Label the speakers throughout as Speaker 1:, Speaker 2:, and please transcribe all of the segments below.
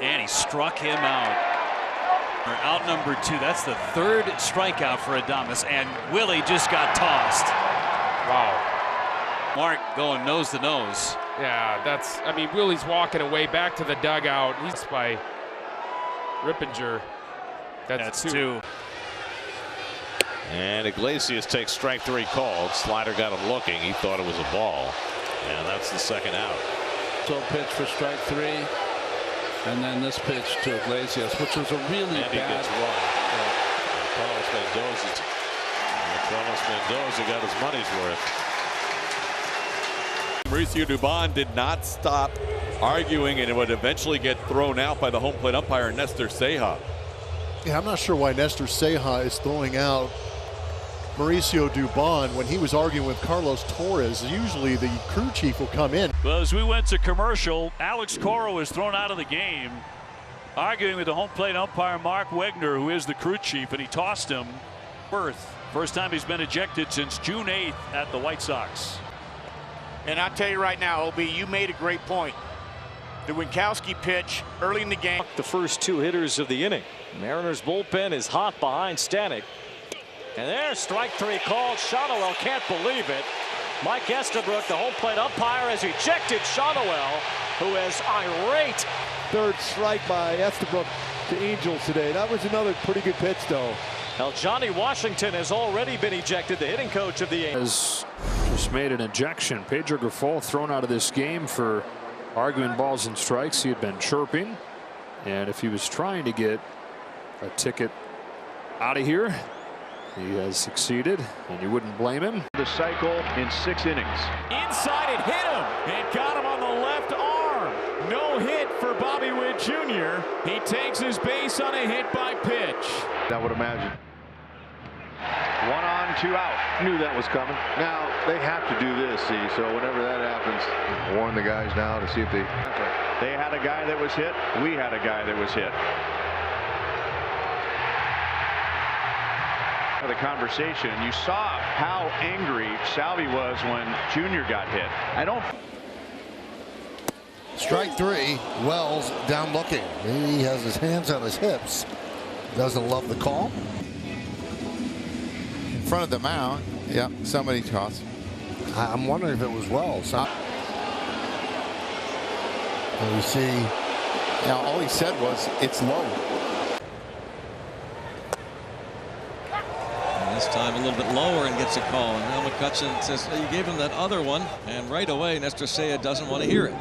Speaker 1: And he struck him out. Out number 2. That's the 3rd strikeout for Adames, and Willie just got tossed.
Speaker 2: Wow.
Speaker 1: Mark going nose to nose.
Speaker 2: Yeah, I mean, Willie's walking away back to the dugout. He's by Rippinger. That's 2.
Speaker 3: And Iglesias takes strike 3 called. Slider got him looking. He thought it was a ball. And that's the 2nd out.
Speaker 4: So pitch for strike 3. And then this pitch to Iglesias, which was a really
Speaker 3: and he
Speaker 4: bad
Speaker 3: gets one. Carlos Mendoza got his money's worth.
Speaker 5: Mauricio Dubon did not stop arguing, and it would eventually get thrown out by the home plate umpire Nestor Ceja.
Speaker 6: Yeah, I'm not sure why Nestor Ceja is throwing out Mauricio Dubon when he was arguing with Carlos Torres. Usually the crew chief will come in.
Speaker 7: Well, as we went to commercial, Alex Cora was thrown out of the game, arguing with the home plate umpire Mark Wegner, who is the crew chief, and he tossed him. First time he's been ejected since June 8th at the White Sox.
Speaker 8: And I'll tell you right now, OB, you made a great point. The Winkowski pitch early in the game.
Speaker 9: The first 2 hitters of the inning. Mariners bullpen is hot behind Stanek. And there's strike 3 called. Shotwell can't believe it. Mike Estabrook, the home plate umpire, has ejected Shotwell, who is irate.
Speaker 10: 3rd strike by Estabrook to Angels today. That was another pretty good pitch, though.
Speaker 9: Now Johnny Washington has already been ejected, the hitting coach of the Angels.
Speaker 11: Just made an ejection. Pedro Grifol thrown out of this game for arguing balls and strikes. He had been chirping, and if he was trying to get a ticket out of here, he has succeeded, and you wouldn't blame him.
Speaker 12: The cycle in 6 innings.
Speaker 13: Inside, it hit him. It got him on the left arm. No hit for Bobby Witt Jr. He takes his base on a hit by pitch.
Speaker 12: I would imagine. 1 on, 2 out. Knew that was coming. Now they have to do this, see. So whenever that happens, warn the guys now to see if they. They had a guy that was hit. We had a guy that was hit. The conversation, you saw how angry Salvi was when Junior got hit.
Speaker 14: Strike 3. Wells down looking. He has his hands on his hips. Doesn't love the call. In front of the mound. Yeah, somebody tossed. I'm wondering if it was Wells. And you see, now all he said was it's low.
Speaker 15: This time a little bit lower and gets a call. And now McCutcheon says, you gave him that other one. And right away, Nestor Ceja doesn't want to hear it.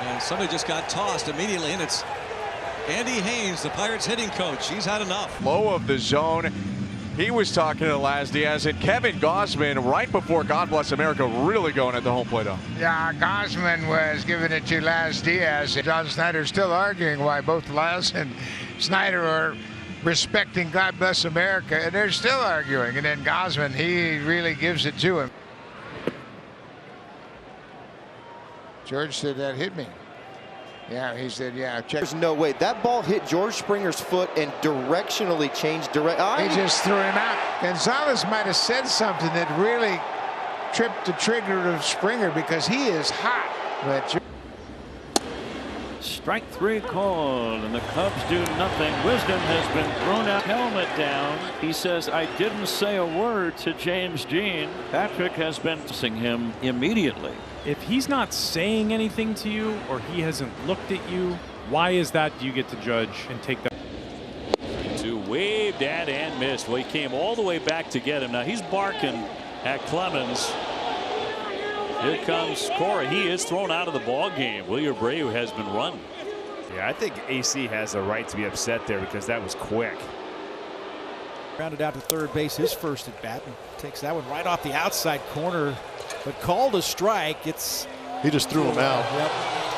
Speaker 15: And somebody just got tossed immediately. And it's Andy Haynes, the Pirates hitting coach. He's had enough.
Speaker 16: Low of the zone. He was talking to Laz Diaz, and Kevin Gausman, right before God Bless America, really going at the home plate.
Speaker 17: Yeah, Gausman was giving it to Laz Diaz. John Snyder's still arguing why both Laz and Snyder are respecting God Bless America, and they're still arguing. And then Gausman, he really gives it to him. George said that hit me. Yeah, he said, yeah, check.
Speaker 18: There's no way. That ball hit George Springer's foot and directionally changed
Speaker 17: He just threw him out. Gonzalez might have said something that really tripped the trigger of Springer because he is hot. But
Speaker 19: strike 3 called, and the Cubs do nothing. Wisdom has been thrown out. Helmet down. He says, I didn't say a word to James Dean. Patrick has been tossing him immediately.
Speaker 20: If he's not saying anything to you or he hasn't looked at you, why is that you get to judge and take that?
Speaker 7: To waved at and missed. Well, he came all the way back to get him. Now he's barking at Clemens. Here comes Cora. He is thrown out of the ball game. William Abreu has been run.
Speaker 2: Yeah, I think AC has a right to be upset there because that was quick.
Speaker 3: Grounded out to third base, his first at bat, and takes that one right off the outside corner, but called a strike.
Speaker 6: He just threw him out.
Speaker 3: Yep.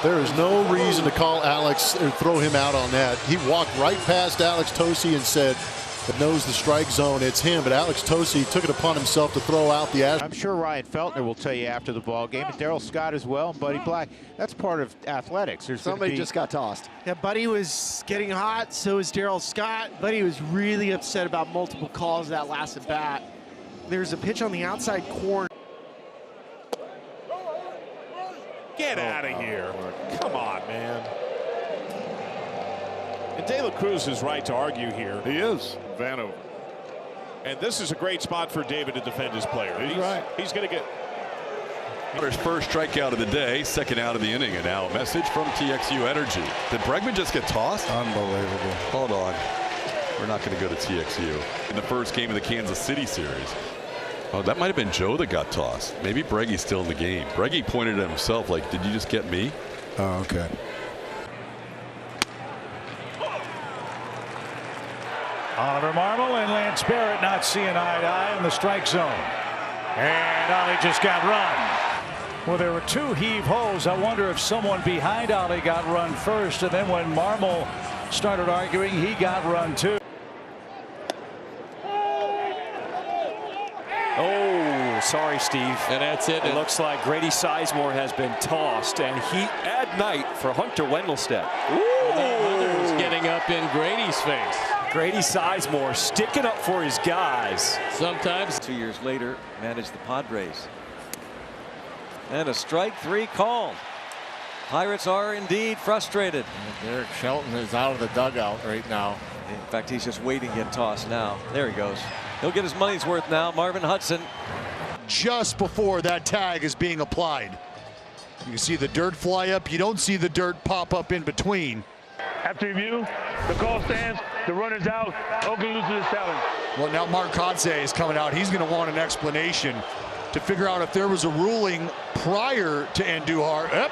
Speaker 6: There is no reason to call Alex or throw him out on that. He walked right past Alex Tosi and said, "It knows the strike zone. It's him." But Alex Tosi took it upon himself to throw out the Astros.
Speaker 8: I'm sure Ryan Feltner will tell you after the ball game, and Darryl Scott as well, and Buddy Black. That's part of athletics.
Speaker 18: Somebody just got tossed.
Speaker 6: Yeah, Buddy was getting hot. So is Darryl Scott. Buddy was really upset about multiple calls that last at bat. There's a pitch on the outside corner.
Speaker 2: Get out of here. Come on, man.
Speaker 21: And De La Cruz is right to argue here.
Speaker 22: He is. Vanover.
Speaker 21: And this is a great spot for David to defend his player.
Speaker 22: He's right.
Speaker 21: He's going to get.
Speaker 5: His first strikeout of the day, second out of the inning, and now a message from TXU Energy. Did Bregman just get tossed?
Speaker 6: Unbelievable.
Speaker 5: Hold on. We're not going to go to TXU. In the first game of the Kansas City series. Oh, that might have been Joe that got tossed. Maybe Breggy's still in the game. Breggy pointed at himself like, did you just get me?
Speaker 6: Oh, okay.
Speaker 23: Oliver Marmol and Lance Barrett not seeing eye to eye in the strike zone. And Ollie just got run. Well, there were two heave-hoes. I wonder if someone behind Ollie got run first, and then when Marmol started arguing, he got run too.
Speaker 24: Oh, sorry, Steve.
Speaker 9: And that's it.
Speaker 24: It looks like Grady Sizemore has been tossed, and he at night for Hunter Wendelstedt.
Speaker 2: Hunter's getting up in Grady's face.
Speaker 24: Grady Sizemore sticking up for his guys.
Speaker 15: Sometimes 2 years later, managed the Padres. And a strike three called. Pirates are indeed frustrated.
Speaker 14: And Derek Shelton is out of the dugout right now.
Speaker 15: In fact, he's just waiting to get tossed now. There he goes. He'll get his money's worth now. Marvin Hudson.
Speaker 6: Just before that tag is being applied. You can see the dirt fly up. You don't see the dirt pop up in between.
Speaker 25: After review, the call stands. The runner's out. Oakland loses the challenge.
Speaker 6: Well, now Mark Kotsay is coming out. He's going to want an explanation to figure out if there was a ruling prior to Andujar.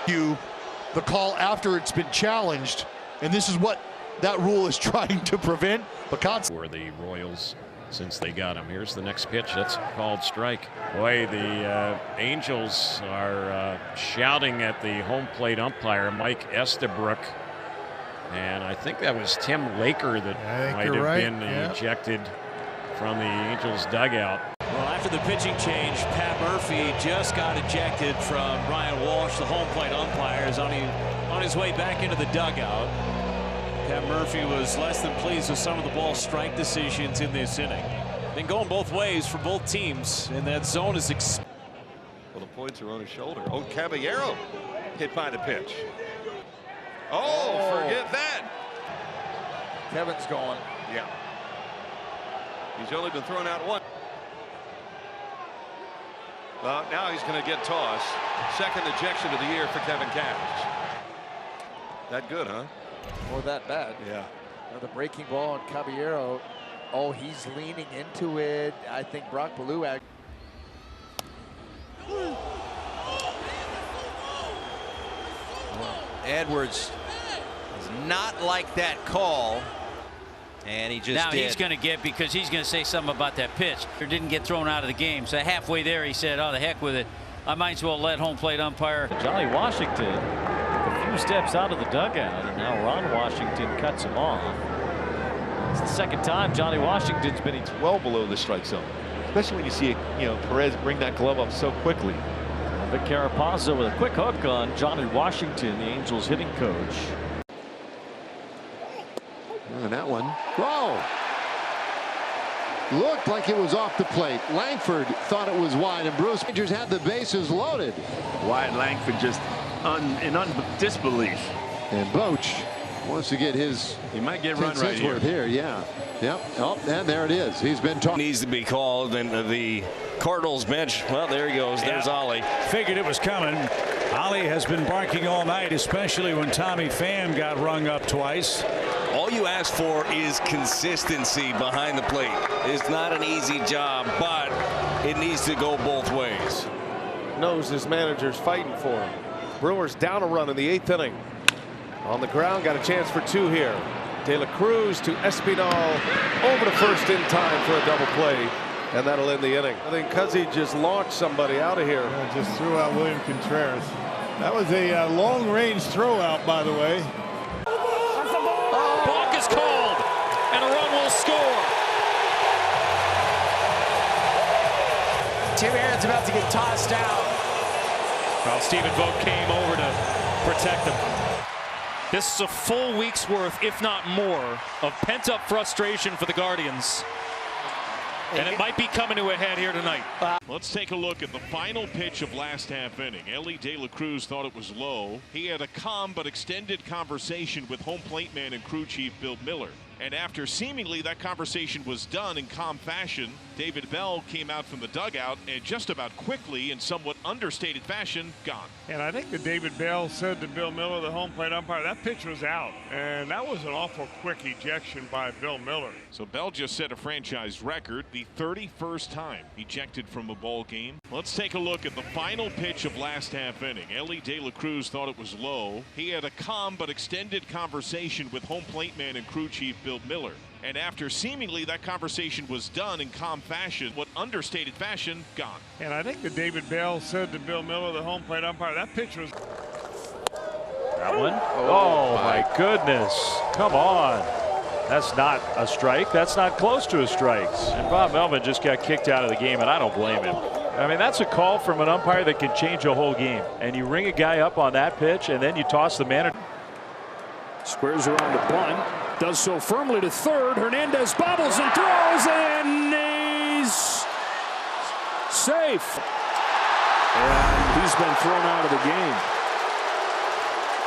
Speaker 6: The call after it's been challenged, and this is what that rule is trying to prevent. But
Speaker 2: For the Royals, since they got him. Here's the next pitch. That's called strike. Boy, the Angels are shouting at the home plate umpire, Mike Estabrook. And I think that was Tim Laker that might have been ejected from the Angels dugout.
Speaker 1: Well, after the pitching change, Pat Murphy just got ejected from Ryan Walsh, the home plate umpire, is on his way back into the dugout. Pat Murphy was less than pleased with some of the ball strike decisions in this inning. Been going both ways for both teams, and that zone is.
Speaker 26: Well, the points are on his shoulder. Oh, Caballero hit by the pitch. Oh, forget that.
Speaker 14: Kevin's going.
Speaker 26: Yeah. He's only been thrown out once. Well, now he's going to get tossed. Second ejection of the year for Kevin Cash. That good, huh?
Speaker 14: Or that bad.
Speaker 26: Yeah.
Speaker 14: The breaking ball on Caballero. Oh, he's leaning into it. I think Brock Ballou.
Speaker 27: Edwards does not like that call, and he just
Speaker 28: now
Speaker 27: did.
Speaker 28: He's going to get, because he's going to say something about that pitch. Or didn't get thrown out of the game. So halfway there, he said, "Oh, the heck with it. I might as well let home plate umpire."
Speaker 19: Johnny Washington a few steps out of the dugout, and now Ron Washington cuts him off. It's the second time Johnny Washington's been
Speaker 29: well below the strike zone, especially when you see Perez bring that glove up so quickly.
Speaker 19: Vic Carapazza with a quick hook on Johnny Washington, the Angels hitting coach.
Speaker 14: And that one. Whoa! Looked like it was off the plate. Langford thought it was wide, and Bruce Rangers had the bases loaded.
Speaker 29: Wyatt Langford just in disbelief.
Speaker 14: And Boch wants to get his.
Speaker 29: He might get run right
Speaker 14: here. Yeah. Yep. Oh, and there it is. He's been talking.
Speaker 9: Needs to be called, and the Cardinals bench. Well, there he goes. There's Ollie.
Speaker 23: Figured it was coming. Ollie has been barking all night, especially when Tommy Pham got rung up twice.
Speaker 9: All you ask for is consistency behind the plate. It's not an easy job, but it needs to go both ways.
Speaker 29: Knows his manager's fighting for him. Brewers down a run in the 8th inning. On the ground, got a chance for two here. De La Cruz to Espinal, over to first in time for a double play, and that'll end the inning. I think Cuzzy just launched somebody out of here.
Speaker 10: Yeah, just threw out William Contreras. That was a long-range throw out, by the way.
Speaker 24: Balk is called, and a run will score.
Speaker 8: Tim Aaron's about to get tossed out.
Speaker 24: Well, Stephen Vogt came over to protect him. This is a full week's worth, if not more, of pent-up frustration for the Guardians. And it might be coming to a head here tonight.
Speaker 21: Let's take a look at the final pitch of last half inning. Ellie De La Cruz thought it was low. He had a calm but extended conversation with home plate man and crew chief Bill Miller. And after seemingly that conversation was done in calm fashion, David Bell came out from the dugout and just about quickly, in somewhat understated fashion, gone.
Speaker 4: And I think that David Bell said to Bill Miller, the home plate umpire, that pitch was out. And that was an awful quick ejection by Bill Miller.
Speaker 21: So Bell just set a franchise record, the 31st time ejected from a ball game. Let's take a look at the final pitch of last half inning. Ellie De La Cruz thought it was low. He had a calm but extended conversation with home plate man and crew chief Bill Miller. And after seemingly that conversation was done in calm fashion, what understated fashion, gone.
Speaker 4: And I think that David Bell said to Bill Miller, the home plate umpire, that pitch was...
Speaker 23: That one? Oh my goodness. Come on. That's not a strike. That's not close to a strike. And Bob Melvin just got kicked out of the game, and I don't blame him. I mean, that's a call from an umpire that can change a whole game. And you ring a guy up on that pitch, and then you toss the manager. Squares around the bunt. Does so firmly to third. Hernandez bobbles and throws, and he's safe. And he's been thrown out of the game.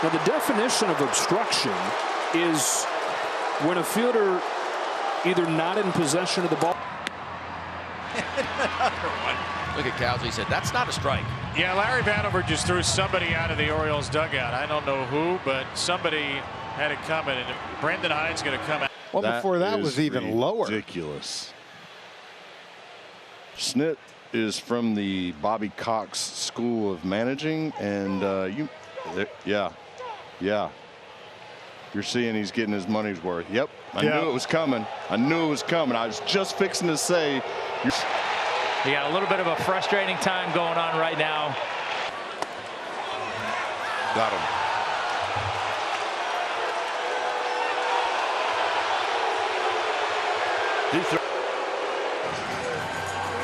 Speaker 23: Now, the definition of obstruction is when a fielder either not in possession of the ball.
Speaker 27: Look at Cowsley, said that's not a strike.
Speaker 23: Yeah, Larry Vanover just threw somebody out of the Orioles dugout. I don't know who, but somebody had it coming, and Brandon Hyde's going to come out.
Speaker 7: Well, before that was even lower.
Speaker 11: Ridiculous. Snit is from the Bobby Cox School of Managing, and yeah. You're seeing he's getting his money's worth. Yep, I knew it was coming. I knew it was coming. I was just fixing to say.
Speaker 28: You got a little bit of a frustrating time going on right now.
Speaker 11: Got him.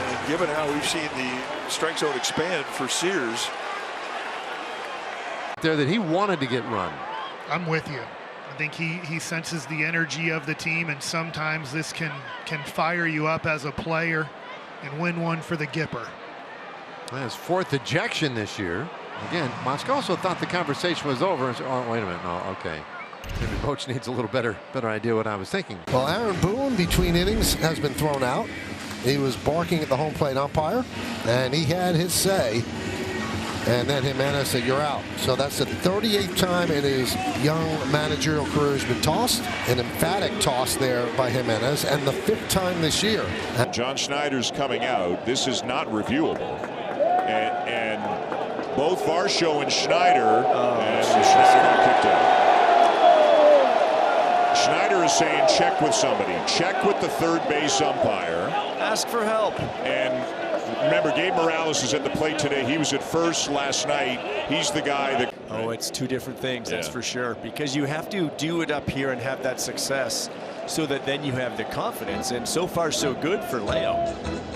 Speaker 12: And given how we've seen the strike zone expand for Sears,
Speaker 14: there that he wanted to get run.
Speaker 13: I'm with you. I think he senses the energy of the team, and sometimes this can fire you up as a player and win one for the Gipper.
Speaker 14: His fourth ejection this year. Again, Moscoso thought the conversation was over. And said, oh, wait a minute. No, okay. Maybe Coach needs a little better idea what I was thinking. Well, Aaron Boone, between innings, has been thrown out. He was barking at the home plate umpire, and he had his say. And then Jimenez said, you're out. So that's the 38th time in his young managerial career he's been tossed. An emphatic toss there by Jimenez, and the 5th time this year.
Speaker 21: John Schneider's coming out. This is not reviewable. And both Varsho and Schneider, Schneider kicked out. Schneider is saying check with somebody. Check with the third base umpire.
Speaker 18: Ask for help.
Speaker 21: And remember, Gabe Morales is at the plate today. He was at first last night. He's the guy that...
Speaker 18: Oh, it's two different things, that's for sure. Because you have to do it up here and have that success so that then you have the confidence. And so far, so good for Leo.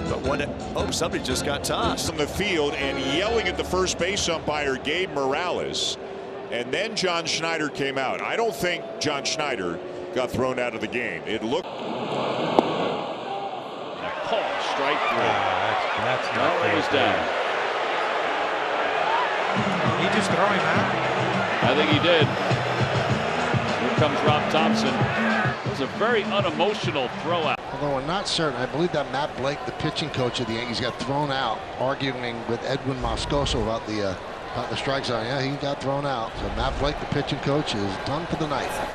Speaker 18: But when somebody just got tossed.
Speaker 21: From the field and yelling at the first base umpire, Gabe Morales. And then John Schneider came out. I don't think John Schneider got thrown out of the game. It looked...
Speaker 19: Call, strike 3. That's not he's down.
Speaker 13: He just throw him out?
Speaker 19: I think he did. Here comes Rob Thompson. It was a very unemotional throw out.
Speaker 14: Although I'm not certain, I believe that Matt Blake, the pitching coach of the Yankees, got thrown out arguing with Edwin Moscoso about the strike zone. Yeah, he got thrown out. So Matt Blake, the pitching coach, is done for the night.